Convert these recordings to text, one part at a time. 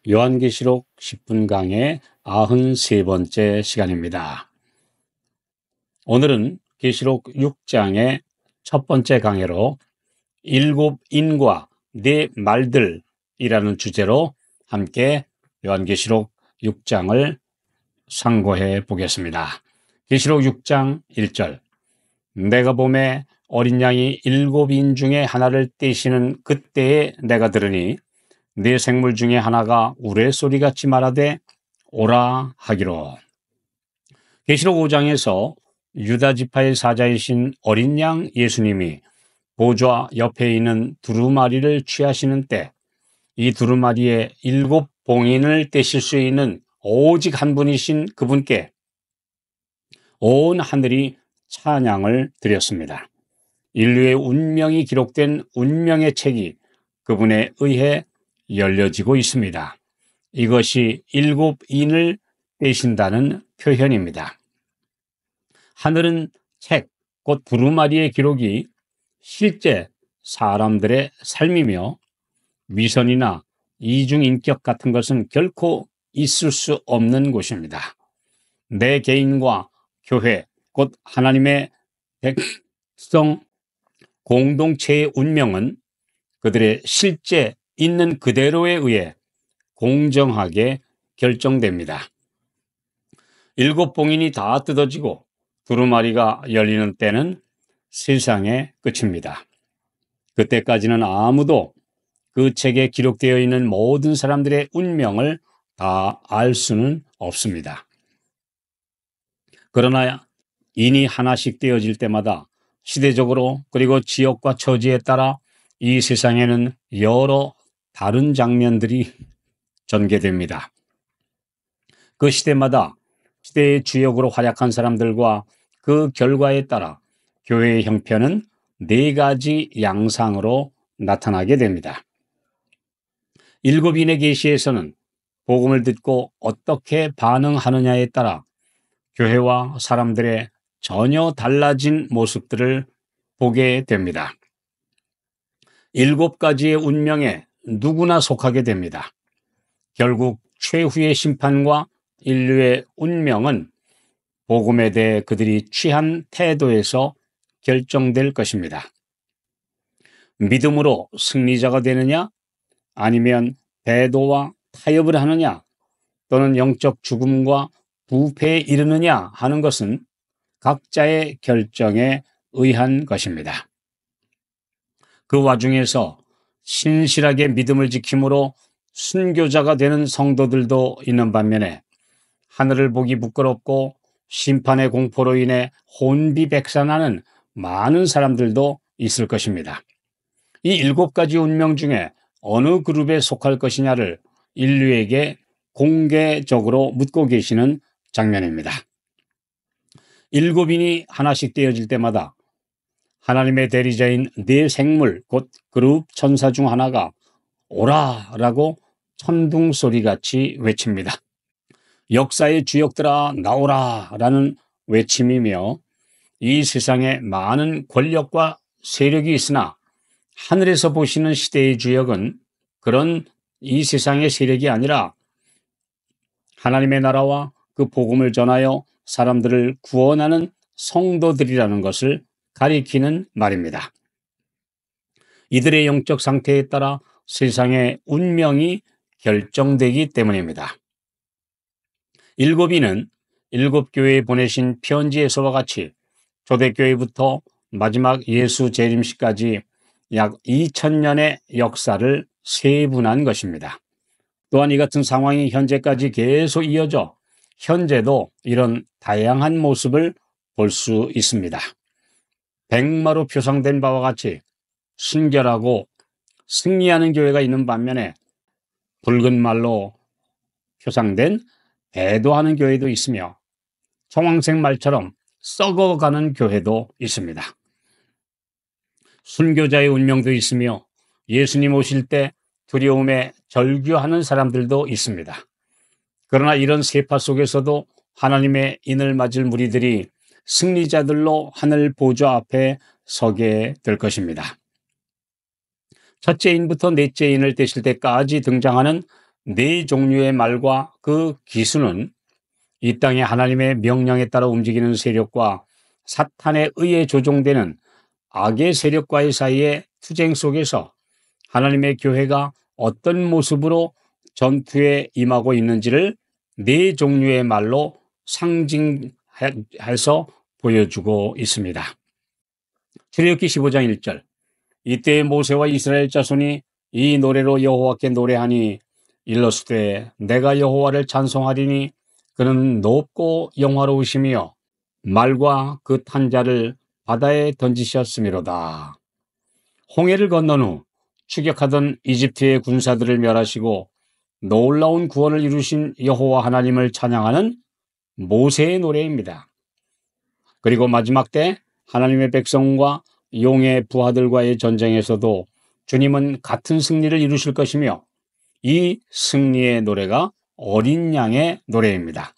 요한계시록 10분 강의 93번째 시간입니다. 오늘은 계시록 6장의 첫 번째 강해로 일곱 인과 네 말들이라는 주제로 함께 요한계시록 6장을 상고해 보겠습니다. 계시록 6장 1절. 내가 보매 어린 양이 일곱 인 중에 하나를 떼시는 그때에 내가 들으니 네 생물 중에 하나가 우레소리같이 말하되 오라 하기로. 계시록 5장에서 유다 지파의 사자이신 어린 양 예수님이 보좌 옆에 있는 두루마리를 취하시는 때 이 두루마리에 일곱 봉인을 떼실 수 있는 오직 한 분이신 그분께 온 하늘이 찬양을 드렸습니다. 인류의 운명이 기록된 운명의 책이 그분에 의해 열려지고 있습니다. 이것이 일곱 인을 떼신다는 표현입니다. 하늘은 책, 곧 두루마리의 기록이 실제 사람들의 삶이며 위선이나 이중인격 같은 것은 결코 있을 수 없는 곳입니다. 내 개인과 교회, 곧 하나님의 백성 공동체의 운명은 그들의 실제 있는 그대로에 의해 공정하게 결정됩니다. 일곱 봉인이 다 뜯어지고 두루마리가 열리는 때는 세상의 끝입니다. 그때까지는 아무도 그 책에 기록되어 있는 모든 사람들의 운명을 다 알 수는 없습니다. 그러나 인이 하나씩 떼어질 때마다 시대적으로 그리고 지역과 처지에 따라 이 세상에는 여러 다른 장면들이 전개됩니다. 그 시대마다 시대의 주역으로 활약한 사람들과 그 결과에 따라 교회의 형편은 네 가지 양상으로 나타나게 됩니다. 일곱인의 계시에서는 복음을 듣고 어떻게 반응하느냐에 따라 교회와 사람들의 전혀 달라진 모습들을 보게 됩니다. 일곱 가지의 운명에 누구나 속하게 됩니다. 결국 최후의 심판과 인류의 운명은 복음에 대해 그들이 취한 태도에서 결정될 것입니다. 믿음으로 승리자가 되느냐, 아니면 배도와 타협을 하느냐, 또는 영적 죽음과 부패에 이르느냐 하는 것은 각자의 결정에 의한 것입니다. 그 와중에서 신실하게 믿음을 지킴으로 순교자가 되는 성도들도 있는 반면에 하늘을 보기 부끄럽고 심판의 공포로 인해 혼비백산하는 많은 사람들도 있을 것입니다. 이 일곱 가지 운명 중에 어느 그룹에 속할 것이냐를 인류에게 공개적으로 묻고 계시는 장면입니다. 일곱인이 하나씩 떼어질 때마다 하나님의 대리자인 네 생물, 곧 그룹 천사 중 하나가 오라라고 천둥소리같이 외칩니다. 역사의 주역들아 나오라라는 외침이며, 이 세상에 많은 권력과 세력이 있으나 하늘에서 보시는 시대의 주역은 그런 이 세상의 세력이 아니라 하나님의 나라와 그 복음을 전하여 사람들을 구원하는 성도들이라는 것을 가리키는 말입니다. 이들의 영적 상태에 따라 세상의 운명이 결정되기 때문입니다. 일곱인은 일곱 교회에 보내신 편지에서와 같이 초대교회부터 마지막 예수 재림시까지 약 2000년의 역사를 세분한 것입니다. 또한 이 같은 상황이 현재까지 계속 이어져 현재도 이런 다양한 모습을 볼 수 있습니다. 백마로 표상된 바와 같이 순결하고 승리하는 교회가 있는 반면에 붉은 말로 표상된 배도하는 교회도 있으며 청황색 말처럼 썩어가는 교회도 있습니다. 순교자의 운명도 있으며 예수님 오실 때 두려움에 절규하는 사람들도 있습니다. 그러나 이런 세파 속에서도 하나님의 인을 맞을 무리들이 승리자들로 하늘 보좌 앞에 서게 될 것입니다. 첫째 인부터 넷째 인을 떼실 때까지 등장하는 네 종류의 말과 그 기수는 이 땅에 하나님의 명령에 따라 움직이는 세력과 사탄에 의해 조종되는 악의 세력과의 사이의 투쟁 속에서 하나님의 교회가 어떤 모습으로 전투에 임하고 있는지를 네 종류의 말로 상징해서 보여주고 있습니다. 출애굽기 15장 1절. 이때 모세와 이스라엘 자손이 이 노래로 여호와께 노래하니 일러스되 내가 여호와를 찬송하리니 그는 높고 영화로우시며 말과 그 탄 자를 바다에 던지셨음이로다. 홍해를 건넌 후 추격하던 이집트의 군사들을 멸하시고 놀라운 구원을 이루신 여호와 하나님을 찬양하는 모세의 노래입니다. 그리고 마지막 때 하나님의 백성과 용의 부하들과의 전쟁에서도 주님은 같은 승리를 이루실 것이며 이 승리의 노래가 어린 양의 노래입니다.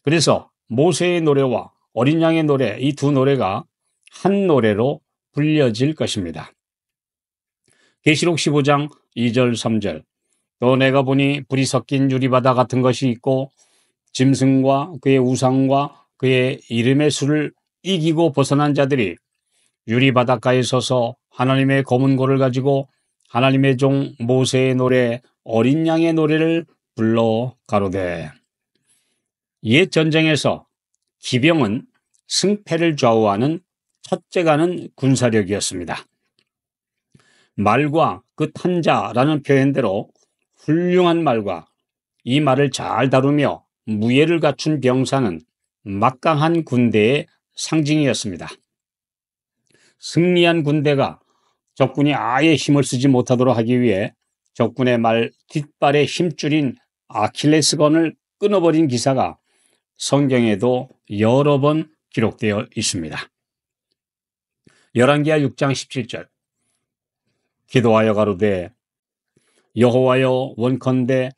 그래서 모세의 노래와 어린 양의 노래, 이 두 노래가 한 노래로 불려질 것입니다. 계시록 15장 2절 3절. 또 내가 보니 불이 섞인 유리바다 같은 것이 있고 짐승과 그의 우상과 그의 이름의 수를 이기고 벗어난 자들이 유리바닷가에 서서 하나님의 검은 고를 가지고 하나님의 종 모세의 노래 어린 양의 노래를 불러 가로되. 옛 전쟁에서 기병은 승패를 좌우하는 첫째가는 군사력이었습니다. 말과 그 탄자라는 표현대로 훌륭한 말과 이 말을 잘 다루며 무예를 갖춘 병사는 막강한 군대의 상징이었습니다. 승리한 군대가 적군이 아예 힘을 쓰지 못하도록 하기 위해 적군의 말 뒷발에 힘줄인 아킬레스건을 끊어버린 기사가 성경에도 여러 번 기록되어 있습니다. 열왕기하 6장 17절. 기도하여 가로되 여호와여 원컨대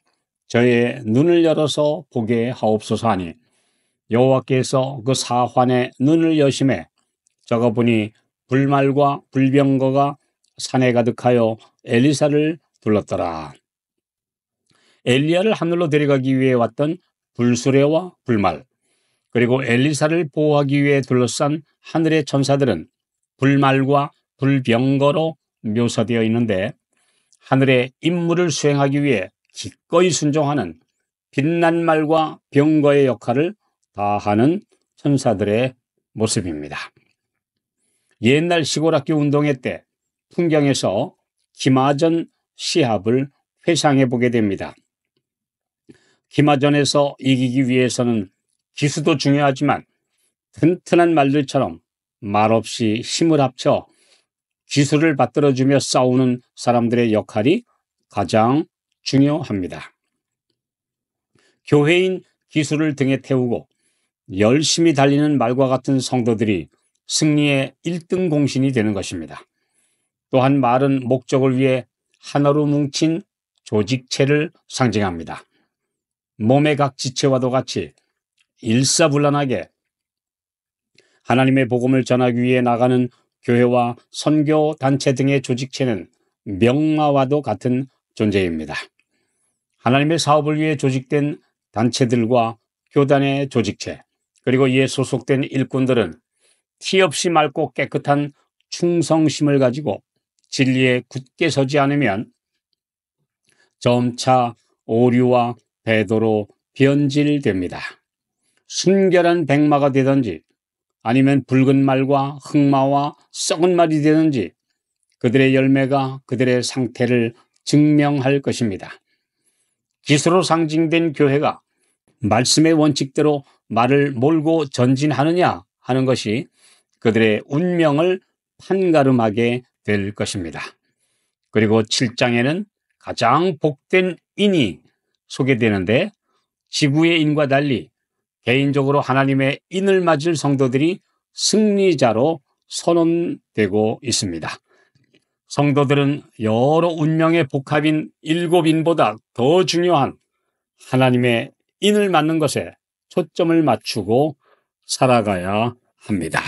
저의 눈을 열어서 보게 하옵소서 하니 여호와께서 그 사환의 눈을 여심해 저가 보니 불말과 불병거가 산에 가득하여 엘리사를 둘렀더라. 엘리야를 하늘로 데려가기 위해 왔던 불수레와 불말, 그리고 엘리사를 보호하기 위해 둘러싼 하늘의 천사들은 불말과 불병거로 묘사되어 있는데 하늘의 임무를 수행하기 위해 기꺼이 순종하는 빛난 말과 병거의 역할을 다하는 천사들의 모습입니다. 옛날 시골학교 운동회 때 풍경에서 기마전 시합을 회상해 보게 됩니다. 기마전에서 이기기 위해서는 기수도 중요하지만 튼튼한 말들처럼 말없이 힘을 합쳐 기술을 받들어주며 싸우는 사람들의 역할이 가장 중요합니다. 교회인 기술을 등에 태우고 열심히 달리는 말과 같은 성도들이 승리의 1등 공신이 되는 것입니다. 또한 말은 목적을 위해 하나로 뭉친 조직체를 상징합니다. 몸의 각 지체와도 같이 일사불란하게 하나님의 복음을 전하기 위해 나가는 교회와 선교 단체 등의 조직체는 명마와도 같은 존재입니다. 하나님의 사업을 위해 조직된 단체들과 교단의 조직체, 그리고 이에 소속된 일꾼들은 티 없이 맑고 깨끗한 충성심을 가지고 진리에 굳게 서지 않으면 점차 오류와 배도로 변질됩니다. 순결한 백마가 되든지 아니면 붉은 말과 흑마와 썩은 말이 되든지 그들의 열매가 그들의 상태를 증명할 것입니다. 기수로 상징된 교회가 말씀의 원칙대로 말을 몰고 전진하느냐 하는 것이 그들의 운명을 판가름하게 될 것입니다. 그리고 7장에는 가장 복된 인이 소개되는데 지구의 인과 달리 개인적으로 하나님의 인을 맞을 성도들이 승리자로 선언되고 있습니다. 성도들은 여러 운명의 복합인 7인보다 더 중요한 하나님의 인을 맞는 것에 초점을 맞추고 살아가야 합니다.